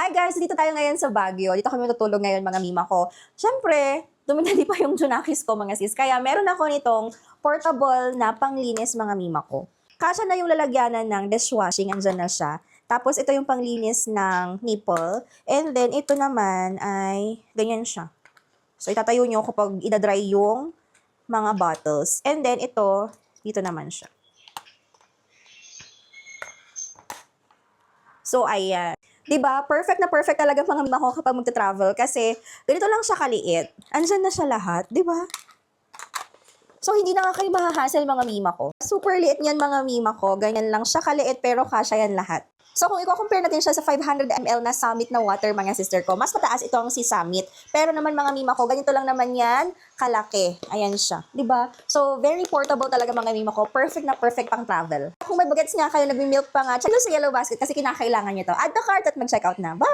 Hi guys! Dito tayo ngayon sa Baguio. Dito kami matutulog ngayon mga mima ko. Siyempre, dumidali pa yung Junakis ko mga sis. Kaya meron ako nitong portable na panglinis mga mima ko. Kasya na yung lalagyanan ng dishwashing, andyan na siya. Tapos ito yung panglinis ng nipple. And then ito naman ay ganyan siya. So itatayo nyo kapag idadry yung mga bottles. And then ito, dito naman siya. So ayan. 'Di ba? Perfect na perfect talaga mga mima ko kapag magta-travel kasi ganito lang siya kaliit. Andyan na siya lahat, 'di ba? So hindi na nga kayo mahahassle mga mima ko. Super liit niyan mga mima ko. Ganyan lang siya kaliit pero kasya yan lahat. So kung i-compare natin siya sa 500 ml na Summit na water mga sister ko, mas mataas itong si Summit. Pero naman mga mima ko, ganito lang naman yan kalaki. Ayan siya, 'di ba? So very portable talaga mga mima ko. Perfect na perfect pang travel. Kung may bagets nga kayo, nagmi-milk pa nga, check sa Yellow Basket kasi kinakailangan niyo to. Add to cart at mag-check out na. Bye!